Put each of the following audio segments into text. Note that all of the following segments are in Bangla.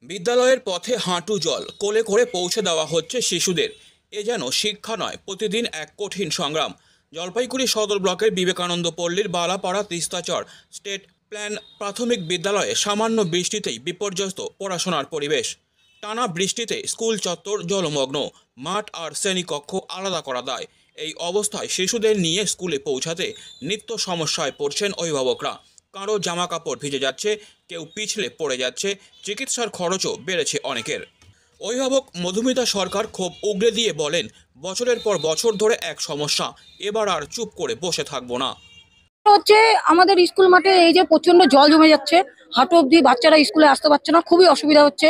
বিদ্যালয়ের পথে হাঁটু জল কোলে করে পৌঁছে দেওয়া হচ্ছে শিশুদের। এ যেন শিক্ষা নয়, প্রতিদিন এক কঠিন সংগ্রাম। জলপাইগুড়ি সদর ব্লকের বিবেকানন্দ পল্লীর বালাপাড়া তিস্তাচর স্টেট প্ল্যান প্রাথমিক বিদ্যালয়ে সামান্য বৃষ্টিতেই বিপর্যস্ত পড়াশোনার পরিবেশ। টানা বৃষ্টিতে স্কুল চত্বর জলমগ্ন, মাঠ আর শ্রেণীকক্ষ আলাদা করা দায়। এই অবস্থায় শিশুদের নিয়ে স্কুলে পৌঁছাতে নিত্য সমস্যায় পড়ছেন অভিভাবকরা। কারো জামা কাপড় ভিজে যাচ্ছে, কেউ পিছলে পড়ে যাচ্ছে, চিকিৎসার খরচও বেড়েছে অনেকের। অভিভাবক মধুমিতা সরকার ক্ষোভ উগরে দিয়ে বলেন, বছরের পর বছর ধরে এক সমস্যা, এবার আর চুপ করে বসে থাকবো না। হচ্ছে আমাদের স্কুল মাঠে এই যে প্রচন্ড জল জমে যাচ্ছে, হাঁটু অব্দি বাচ্চারা স্কুলে আসতে পারছে না, খুবই অসুবিধা হচ্ছে।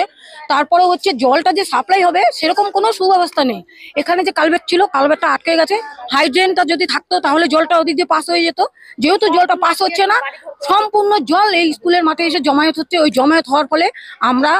তারপরে হচ্ছে জলটা যে সাপ্লাই হবে সেরকম কোনো সুব্যবস্থা নেই। এখানে যে কালভার্ট ছিল, কালভার্টটা আটকে গেছে। হাইড্রেনটা যদি থাকতো তাহলে জলটা ওদিক দিয়ে পাস হয়ে যেত। যেহেতু জলটা পাস হচ্ছে না, সম্পূর্ণ জল এই স্কুলের মাঠে এসে জমায়েত হচ্ছে। ওই জমায়েত হওয়ার ফলে আমরা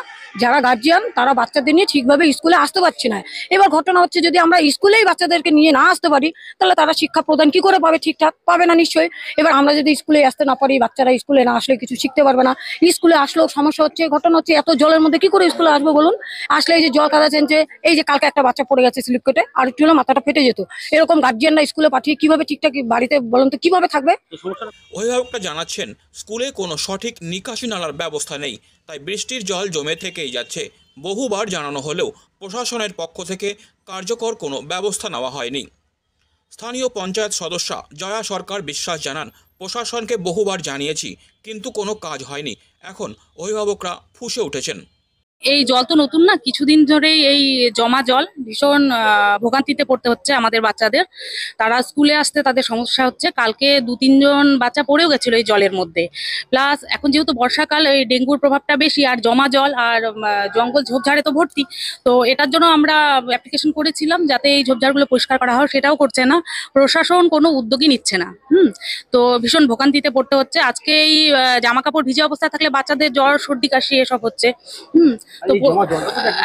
যারা গার্জিয়ান তারা বাচ্চাদের নিয়ে ঠিকভাবে স্কুলে আসতে পারছি না। এবার ঘটনা হচ্ছে, যদি আমরা স্কুলেই বাচ্চাদেরকে নিয়ে না আসতে পারি তাহলে তারা শিক্ষা প্রদান কি করে পাবে? ঠিকঠাক পাবে না নিশ্চয়ই। এবার আমরা যদি স্কুলে আসতে না পারি, বাচ্চারা স্কুলে না আসলে কিছু শিখতে পারবে না। স্কুলে আসলেও সমস্যা হচ্ছে। ঘটনা হচ্ছে, এত জলের মধ্যে কি করে স্কুলে আসবো বলুন? আসলে এই যে জল কাদা চেনছে, এই যে কালকে একটা বাচ্চা পড়ে গেছে স্লিপ কেটে, আর একটু হলে মাথাটা ফেটে যেত। এরকম গার্জিয়ানরা স্কুলে পাঠিয়ে কিভাবে ঠিকঠাক বাড়িতে বলুন তো কিভাবে থাকবে? অভিভাবকরা জানাচ্ছেন, স্কুলে কোনো সঠিক নিকাশি নালার ব্যবস্থা নেই, তাই বৃষ্টির জল জমে থেকেই যাচ্ছে। বহুবার জানানো হলেও প্রশাসনের পক্ষ থেকে কার্যকর কোনো ব্যবস্থা নেওয়া হয়নি। স্থানীয় পঞ্চায়েত সদস্যা জয়া সরকার বিশ্বাস জানান, প্রশাসনকে বহুবার জানিয়েছি, কিন্তু কোনো কাজ হয়নি। এখন অভিভাবকরা ফুঁসে উঠেছেন। এই জল তো নতুন না, কিছুদিন ধরেই এই জমা জল ভীষণ ভোগান্তিতে পড়তে হচ্ছে আমাদের বাচ্চাদের। তারা স্কুলে আসতে তাদের সমস্যা হচ্ছে। কালকে 2-3 জন বাচ্চা পড়েও গেছিল এই জলের মধ্যে। প্লাস এখন যেহেতু বর্ষাকাল, এই ডেঙ্গুর প্রভাবটা বেশি, আর জমা জল আর জঙ্গল ঝোপঝাড়ে তো ভর্তি। তো এটার জন্য আমরা অ্যাপ্লিকেশন করেছিলাম যাতে এই ঝোপঝাড়গুলো পরিষ্কার করা হয়, সেটাও করছে না প্রশাসন, কোনো উদ্যোগই নিচ্ছে না। তো ভীষণ ভোগান্তিতে পড়তে হচ্ছে। আজকে এই জামা কাপড় ভিজে অবস্থায় থাকলে বাচ্চাদের জ্বর সর্দি কাশি এসব হচ্ছে। তো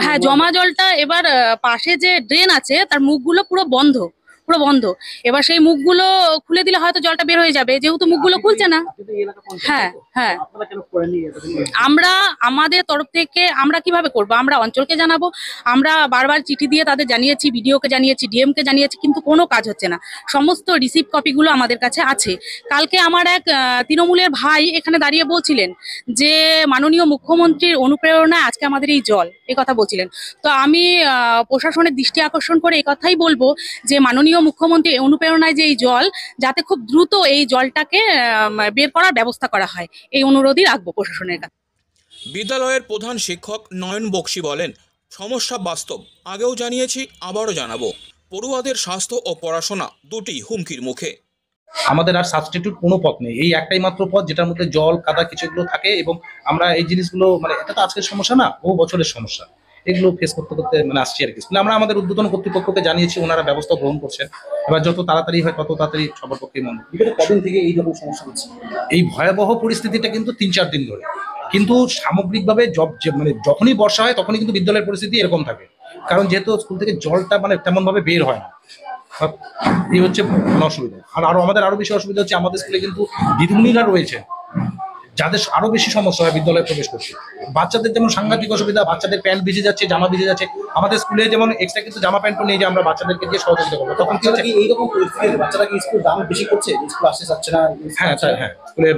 হ্যাঁ, জমা জলটা এবার পাশে যে ড্রেন আছে তার মুখগুলো পুরো বন্ধ। এবার সেই মুখগুলো খুলে দিলে হয়তো জলটা বের হয়ে যাবে, যেহেতু মুখগুলো খুলছে না। হ্যাঁ হ্যাঁ, আমরা আমাদের তরফ থেকে আমরা কিভাবে করব? আমরা অঞ্চলকে জানাবো, আমরা বারবার চিঠি দিয়ে তাদের জানিয়েছি, বিডিওকে জানিয়েছি, ডিএমকে জানিয়েছি, কিন্তু কোনো কাজ হচ্ছে না। সমস্ত রিসিভ কপিগুলো আমাদের কাছে আছে। কালকে আমার এক তৃণমূলের ভাই এখানে দাঁড়িয়ে বলছিলেন যে মাননীয় মুখ্যমন্ত্রীর অনুপ্রেরণায় আজকে আমাদের এই জল, এই কথা বলছিলেন। তো আমি প্রশাসনের দৃষ্টি আকর্ষণ করে এই কথাই বলবো যে মাননীয় মুখ্যমন্ত্রীর অনুপ্রেরণায় যে এই জল, যাতে খুব দ্রুত এই জলটাকে বের করার ব্যবস্থা করা হয়, এই অনুরোধই রাখবো প্রশাসনের কাছে। বিদ্যালয়ের প্রধান শিক্ষক নয়ন বক্সি বলেন, সমস্যা বাস্তব, আগেও জানিয়েছি, আবারও জানাবো। পড়ুয়াদের স্বাস্থ্য ও পড়াশোনা দুটি হুমকির মুখে। আমাদের আর সাবস্টিটিউট কোনো পথ নেই। এই একটাই মাত্র পথ যেটার মধ্যে জল কাদা কিছুগুলো থাকে, এবং আমরা এই জিনিসগুলো এটা তো আজকের সমস্যা না, বহু বছরের সমস্যা। এগুলো ফেস করতে করতে আসছি আর কি। আমরা আমাদের ঊর্ধ্বতন কর্তৃপক্ষকে জানিয়েছি, ওনারা ব্যবস্থা গ্রহণ করছেন। এবার যত তাড়াতাড়ি হয় তত তাড়াতাড়ি সবার পক্ষে মনে। কদিন থেকে এই রকম সমস্যা হচ্ছে? এই ভয়াবহ পরিস্থিতিটা কিন্তু 3-4 দিন ধরে। কিন্তু সামগ্রিকভাবে যখনই বর্ষা হয় তখনই কিন্তু বিদ্যালয়ের পরিস্থিতি এরকম থাকে, কারণ যেহেতু স্কুল থেকে জলটা তেমন ভাবে বের হয় না। এই হচ্ছে অসুবিধা। আর আমাদের আরো বেশি অসুবিধা হচ্ছে, আমাদের স্কুলে কিন্তু দিদিমণিরা রয়েছে যাদের আরো বেশি সমস্যা হয় বিদ্যালয়ে প্রবেশ করতে। বাচ্চাদের যেমন সাংঘাতিক অসুবিধা, বাচ্চাদের প্যান্ট ভিজে যাচ্ছে, জামা ভিজে যাচ্ছে। আমাদের স্কুলে যেমন এক্সট্রা কিন্তু জামা প্যান্টও নেই যে আমরা বাচ্চাদেরকে দিয়ে সহযোগিতা করবো। তখন কি হচ্ছে, এইরকম পরিস্থিতি বাচ্চারা কি স্কুল দাম বেশি করছে, স্কুল আসতে যাচ্ছে না? হ্যাঁ স্কুলে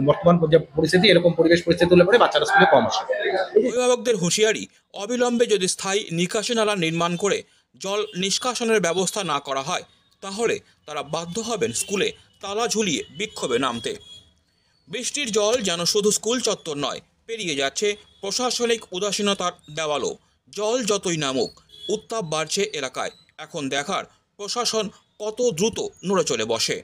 বর্তমান যে পরিস্থিতি, এরকম পরিবেশ পরিস্থিতি হলে পরে বাচ্চারা স্কুলে কম আসে। অভিভাবকদের হুঁশিয়ারি, অবিলম্বে যদি স্থায়ী নিকাশি নালা নির্মাণ করে জল নিষ্কাশনের ব্যবস্থা না করা হয়, তাহলে তারা বাধ্য হবেন স্কুলে তালা ঝুলিয়ে বিক্ষোভে নামতে। বৃষ্টির জল যেন শুধু স্কুল চত্বর নয়, পেরিয়ে যাচ্ছে প্রশাসনিক উদাসীনতার দেওয়ালও। জল যতই নামুক, উত্তাপ বাড়ছে এলাকায়। এখন দেখার প্রশাসন কত দ্রুত নড়ে চলে বসে।